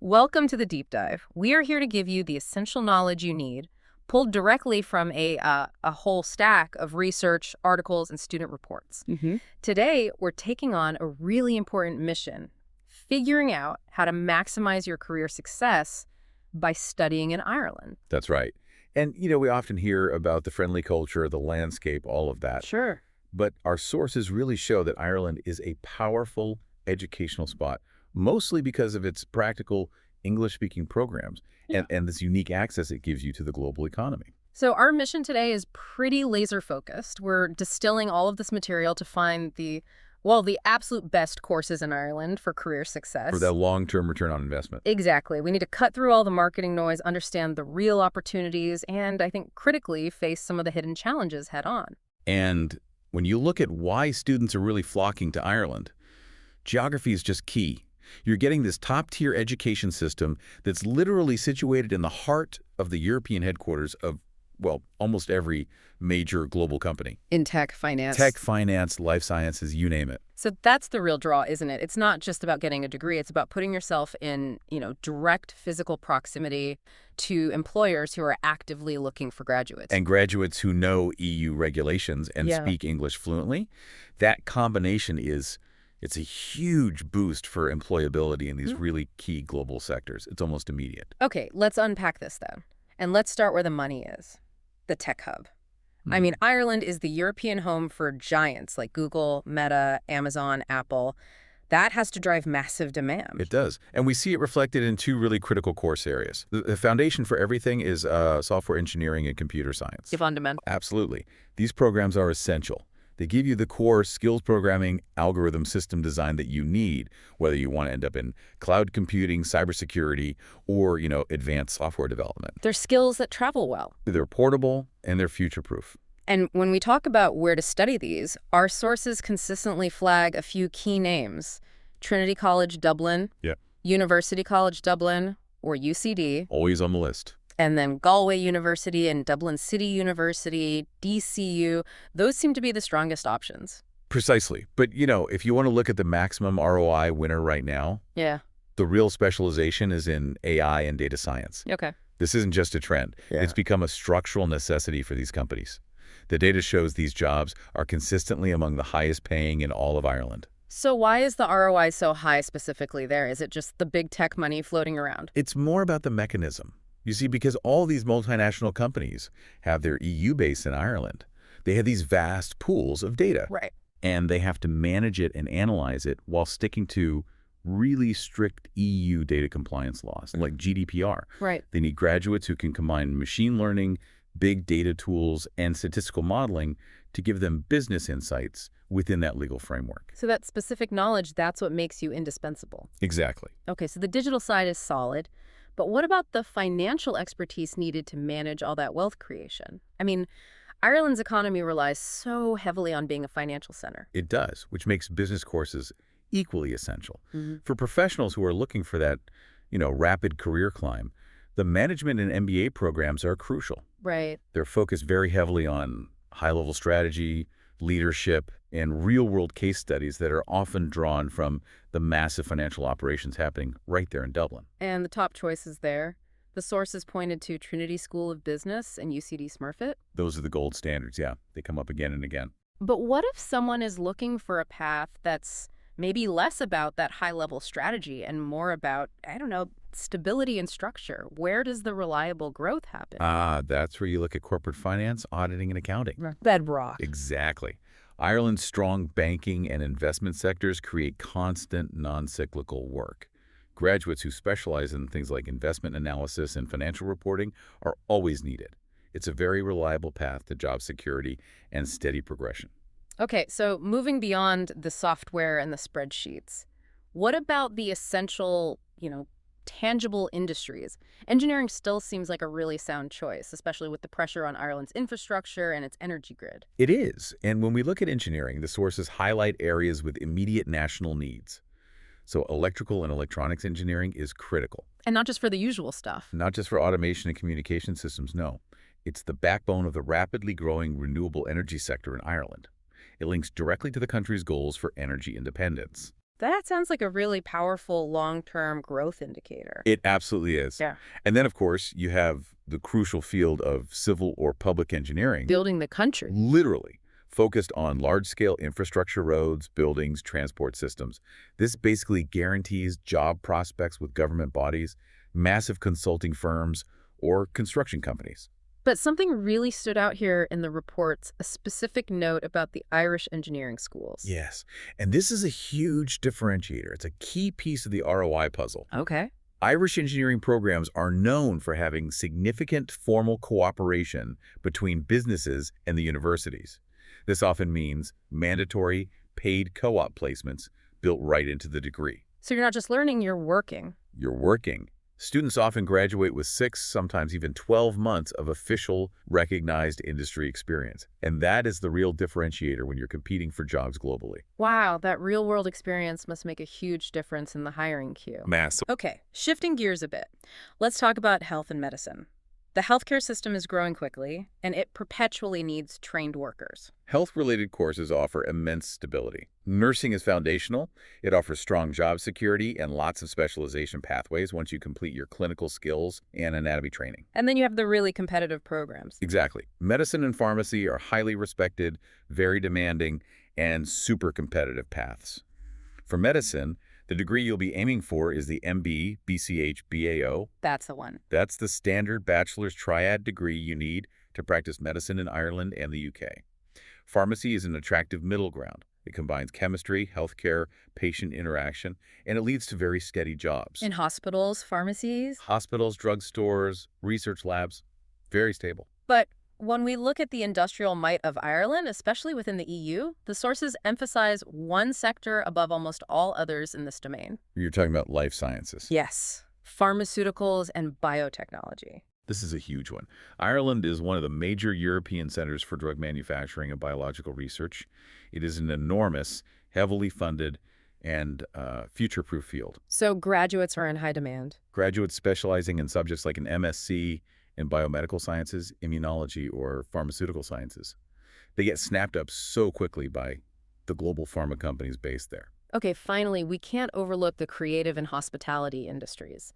Welcome to the deep dive. We are here to give you the essential knowledge you need, pulled directly from a whole stack of research, articles, and student reports. Today, we're taking on a really important mission, figuring out how to maximize your career success by studying in Ireland. That's right. And, we often hear about the friendly culture, the landscape, all of that. Sure. But our sources really show that Ireland is a powerful educational spot, mostly because of its practical English-speaking programs and this unique access it gives you to the global economy. So our mission today is pretty laser-focused. We're distilling all of this material to find the absolute best courses in Ireland for career success. For that long-term return on investment. Exactly. We need to cut through all the marketing noise, understand the real opportunities, and I think critically face some of the hidden challenges head on. And when you look at why students are really flocking to Ireland, geography is just key. You're getting this top-tier education system that's literally situated in the heart of the European headquarters of, almost every major global company. In tech, finance. Tech, finance, life sciences, you name it. So that's the real draw, isn't it? It's not just about getting a degree. It's about putting yourself in, direct physical proximity to employers who are actively looking for graduates. And graduates who know EU regulations and speak English fluently. That combination it's a huge boost for employability in these really key global sectors. It's almost immediate. Okay, let's unpack this then. And let's start where the money is, the tech hub. I mean, Ireland is the European home for giants like Google, Meta, Amazon, Apple. That has to drive massive demand. It does. And we see it reflected in two really critical course areas. The foundation for everything is software engineering and computer science. Fundamental. Absolutely. These programs are essential. They give you the core skills programming, algorithm system design that you need, whether you want to end up in cloud computing, cybersecurity, or, advanced software development. They're skills that travel well. They're portable and they're future-proof. And when we talk about where to study these, our sources consistently flag a few key names. Trinity College Dublin, University College Dublin, or UCD. Always on the list. And then Galway University and Dublin City University, DCU, those seem to be the strongest options. Precisely. But, if you want to look at the maximum ROI winner right now, the real specialization is in AI and data science. Okay. This isn't just a trend. It's become a structural necessity for these companies. The data shows these jobs are consistently among the highest paying in all of Ireland. So why is the ROI so high specifically there? Is it just the big tech money floating around? It's more about the mechanism. You see, because all these multinational companies have their EU base in Ireland, they have these vast pools of data. Right. And they have to manage it and analyze it while sticking to really strict EU data compliance laws, like GDPR. Right. They need graduates who can combine machine learning, big data tools, and statistical modeling to give them business insights within that legal framework. So that specific knowledge, that's what makes you indispensable. Exactly. Okay, so the digital side is solid. But what about the financial expertise needed to manage all that wealth creation? I mean, Ireland's economy relies so heavily on being a financial center. It does, which makes business courses equally essential. For professionals who are looking for that, rapid career climb, the management and MBA programs are crucial. Right. They're focused very heavily on high-level strategy, leadership, and real-world case studies that are often drawn from the massive financial operations happening right there in Dublin. And the top choices there, the sources pointed to Trinity School of Business and UCD Smurfit. Those are the gold standards, They come up again and again. But what if someone is looking for a path that's maybe less about that high-level strategy and more about, stability and structure? Where does the reliable growth happen? That's where you look at corporate finance, auditing, and accounting. Bedrock. Exactly. Ireland's strong banking and investment sectors create constant, non-cyclical work. Graduates who specialize in things like investment analysis and financial reporting are always needed. It's a very reliable path to job security and steady progression. Okay, so moving beyond the software and the spreadsheets, what about the essential, tangible industries? Engineering still seems like a really sound choice, especially with the pressure on Ireland's infrastructure and its energy grid. It is. And when we look at engineering, the sources highlight areas with immediate national needs. So electrical and electronics engineering is critical. And not just for the usual stuff. Not just for automation and communication systems, no. It's the backbone of the rapidly growing renewable energy sector in Ireland. It links directly to the country's goals for energy independence. That sounds like a really powerful long-term growth indicator. It absolutely is. Yeah. And then, of course, you have the crucial field of civil or public engineering, Building the country. literally focused on large-scale infrastructure, roads, buildings, transport systems. This basically guarantees job prospects with government bodies, massive consulting firms, or construction companies. But something really stood out here in the reports, a specific note about the Irish engineering schools. Yes, and this is a huge differentiator. It's a key piece of the ROI puzzle. Okay. Irish engineering programs are known for having significant formal cooperation between businesses and the universities. This often means mandatory, paid co-op placements built right into the degree. So you're not just learning, you're working. You're working. Students often graduate with 6, sometimes even 12 months of official, recognized industry experience. And that is the real differentiator when you're competing for jobs globally. Wow, that real-world experience must make a huge difference in the hiring queue. Massive. Okay, shifting gears a bit. Let's talk about health and medicine. The healthcare system is growing quickly, and it perpetually needs trained workers. Health-related courses offer immense stability. Nursing is foundational. It offers strong job security and lots of specialization pathways once you complete your clinical skills and anatomy training. And then you have the really competitive programs. Exactly. Medicine and pharmacy are highly respected, very demanding, and super competitive paths. For medicine, the degree you'll be aiming for is the MB, BCH, BAO. That's the one. That's the standard bachelor's triad degree you need to practice medicine in Ireland and the UK. Pharmacy is an attractive middle ground. It combines chemistry, healthcare, patient interaction, and it leads to very steady jobs. In hospitals, pharmacies. Hospitals, drugstores, research labs, very stable. But when we look at the industrial might of Ireland, especially within the EU, the sources emphasize one sector above almost all others in this domain. You're talking about life sciences. Yes, pharmaceuticals and biotechnology. This is a huge one. Ireland is one of the major European centers for drug manufacturing and biological research. It is an enormous, heavily funded, and future-proof field. So graduates are in high demand. Graduates specializing in subjects like an MSc in biomedical sciences, immunology, or pharmaceutical sciences. They get snapped up so quickly by the global pharma companies based there. Okay, finally, we can't overlook the creative and hospitality industries.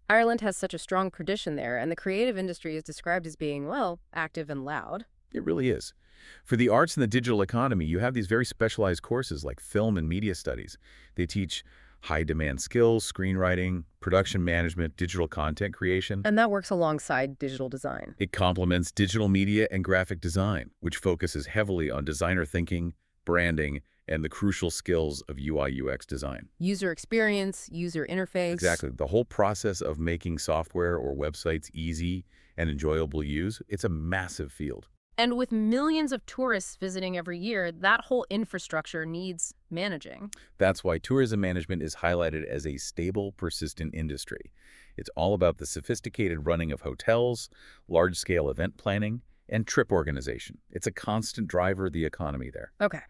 Ireland has such a strong tradition there, and the creative industry is described as being, well, active and loud. It really is. For the arts and the digital economy, you have these very specialized courses like film and media studies. They teach high-demand skills, screenwriting, production management, digital content creation. And that works alongside digital design. It complements digital media and graphic design, which focuses heavily on designer thinking, branding, and the crucial skills of UI/UX design. User experience, user interface. Exactly. The whole process of making software or websites easy and enjoyable to use, it's a massive field. And with millions of tourists visiting every year, that whole infrastructure needs managing. That's why tourism management is highlighted as a stable, persistent industry. It's all about the sophisticated running of hotels, large-scale event planning, and trip organization. It's a constant driver of the economy there. Okay.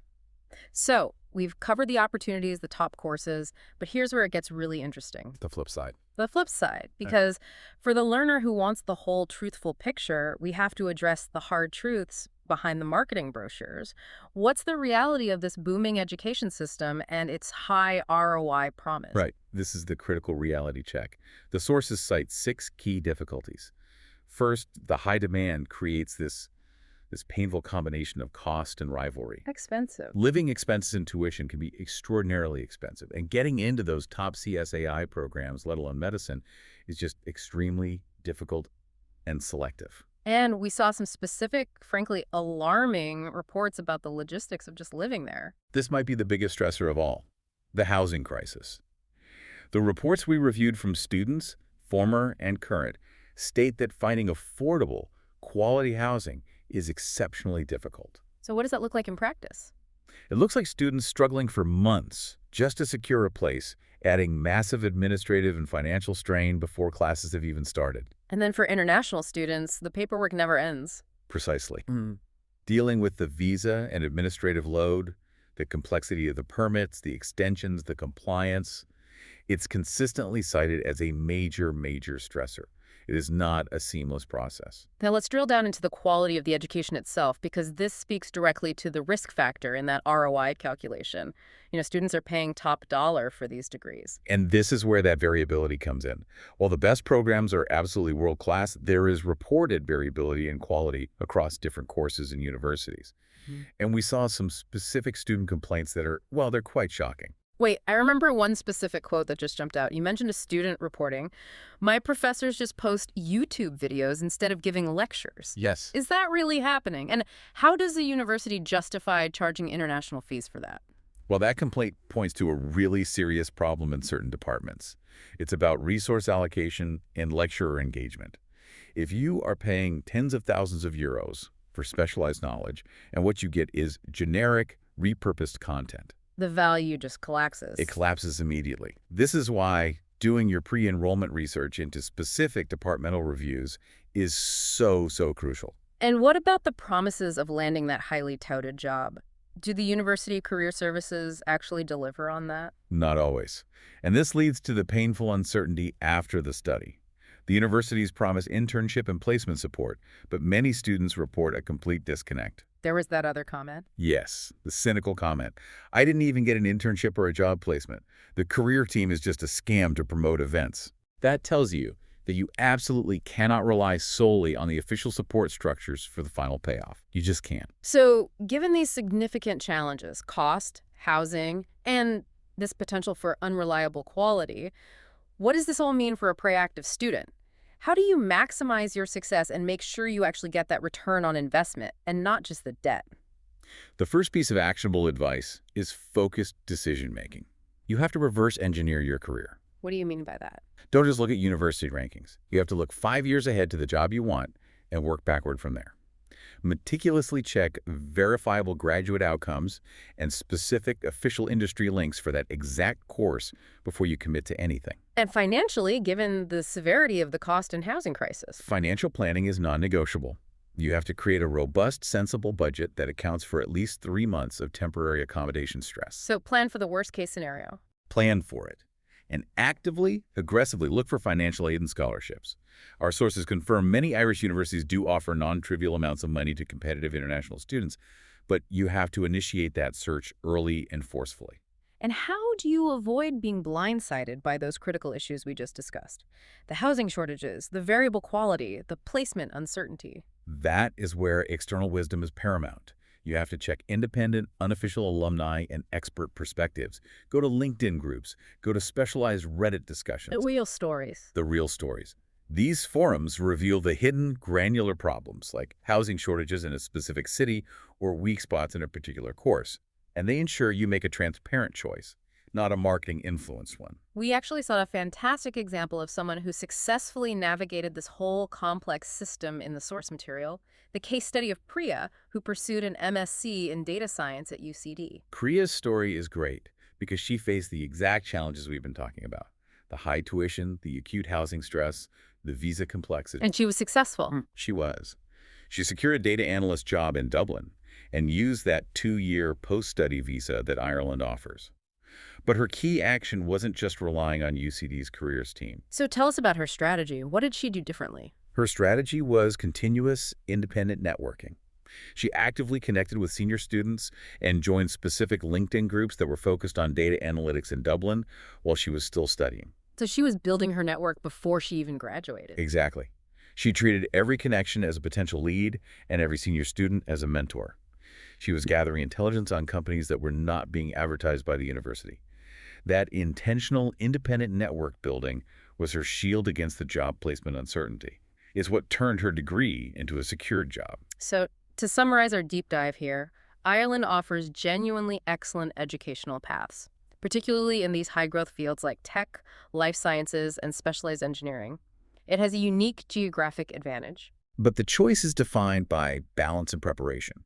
So we've covered the opportunities, the top courses, but here's where it gets really interesting. The flip side. The flip side, because for the learner who wants the whole truthful picture, we have to address the hard truths behind the marketing brochures. What's the reality of this booming education system and its high ROI promise? Right. This is the critical reality check. The sources cite 6 key difficulties. First, the high demand creates this painful combination of cost and rivalry. Expensive. Living expenses and tuition can be extraordinarily expensive, and getting into those top CSAI programs, let alone medicine, is just extremely difficult and selective. And we saw some specific, frankly, alarming reports about the logistics of just living there. This might be the biggest stressor of all, the housing crisis. The reports we reviewed from students, former and current, state that finding affordable, quality housing is exceptionally difficult. So what does that look like in practice? It looks like students struggling for months just to secure a place, adding massive administrative and financial strain before classes have even started. And then for international students, the paperwork never ends. Precisely. Dealing with the visa and administrative load, the complexity of the permits, the extensions, the compliance, it's consistently cited as a major, major stressor. It is not a seamless process. Now let's drill down into the quality of the education itself, because this speaks directly to the risk factor in that ROI calculation. Students are paying top dollar for these degrees. And this is where that variability comes in. While the best programs are absolutely world-class, there is reported variability in quality across different courses and universities. And we saw some specific student complaints that are, well, they're quite shocking. Wait, I remember one specific quote that just jumped out. You mentioned a student reporting, "My professors just post YouTube videos instead of giving lectures." Yes. Is that really happening? And how does the university justify charging international fees for that? Well, that complaint points to a really serious problem in certain departments. It's about resource allocation and lecturer engagement. If you are paying tens of thousands of euros for specialized knowledge, and what you get is generic, repurposed content, The value just collapses. it collapses immediately. This is why doing your pre-enrollment research into specific departmental reviews is so crucial. And what about the promises of landing that highly touted job? Do the university career services actually deliver on that? Not always. And this leads to the painful uncertainty after the study. The universities promise internship and placement support, but many students report a complete disconnect. There was that other comment. Yes, the cynical comment. I didn't even get an internship or a job placement. The career team is just a scam to promote events. That tells you that you absolutely cannot rely solely on the official support structures for the final payoff. You just can't. So, given these significant challenges, cost, housing, and this potential for unreliable quality, what does this all mean for a proactive student? How do you maximize your success and make sure you actually get that return on investment and not just the debt? The first piece of actionable advice is focused decision-making. You have to reverse engineer your career. What do you mean by that? Don't just look at university rankings. You have to look 5 years ahead to the job you want and work backward from there. Meticulously check verifiable graduate outcomes and specific official industry links for that exact course before you commit to anything. And financially, given the severity of the cost and housing crisis. Financial planning is non-negotiable. You have to create a robust, sensible budget that accounts for at least 3 months of temporary accommodation stress. So plan for the worst case scenario. Plan for it. And actively, aggressively look for financial aid and scholarships. Our sources confirm many Irish universities do offer non-trivial amounts of money to competitive international students, but you have to initiate that search early and forcefully. And how do you avoid being blindsided by those critical issues we just discussed? The housing shortages, the variable quality, the placement uncertainty. That is where external wisdom is paramount. You have to check independent, unofficial alumni and expert perspectives. Go to LinkedIn groups. Go to specialized Reddit discussions. Real stories. The real stories. These forums reveal the hidden, granular problems, like housing shortages in a specific city or weak spots in a particular course. And they ensure you make a transparent choice, not a marketing influenced one. We actually saw a fantastic example of someone who successfully navigated this whole complex system in the source material, the case study of Priya, who pursued an MSc in data science at UCD. Priya's story is great because she faced the exact challenges we've been talking about. The high tuition, the acute housing stress, the visa complexity. And she was successful. She was. She secured a data analyst job in Dublin and used that 2-year post-study visa that Ireland offers. But her key action wasn't just relying on UCD's careers team. So tell us about her strategy. What did she do differently? Her strategy was continuous, independent networking. She actively connected with senior students and joined specific LinkedIn groups that were focused on data analytics in Dublin while she was still studying. So she was building her network before she even graduated. Exactly. She treated every connection as a potential lead and every senior student as a mentor. She was gathering intelligence on companies that were not being advertised by the university. That intentional, independent network building was her shield against the job placement uncertainty. It's what turned her degree into a secured job. So to summarize our deep dive here, Ireland offers genuinely excellent educational paths, particularly in these high-growth fields like tech, life sciences, and specialized engineering. It has a unique geographic advantage. But the choice is defined by balance and preparation.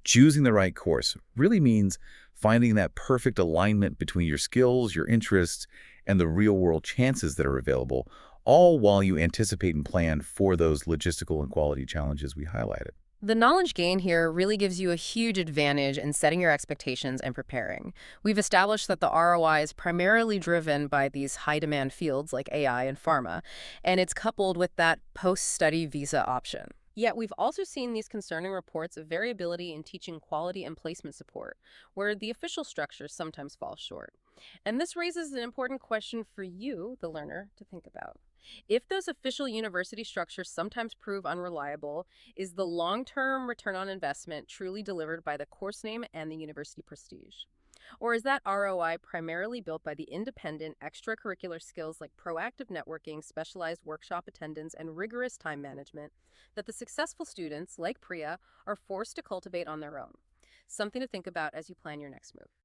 Choosing the right course really means finding that perfect alignment between your skills, your interests, and the real-world chances that are available, all while you anticipate and plan for those logistical and quality challenges we highlighted. The knowledge gain here really gives you a huge advantage in setting your expectations and preparing. We've established that the ROI is primarily driven by these high-demand fields like AI and pharma, and it's coupled with that post-study visa option. Yet we've also seen these concerning reports of variability in teaching quality and placement support, where the official structures sometimes fall short. And this raises an important question for you, the learner, to think about. If those official university structures sometimes prove unreliable, is the long-term return on investment truly delivered by the course name and the university prestige? Or is that ROI primarily built by the independent extracurricular skills like proactive networking, specialized workshop attendance, and rigorous time management that the successful students, like Priya, are forced to cultivate on their own? Something to think about as you plan your next move.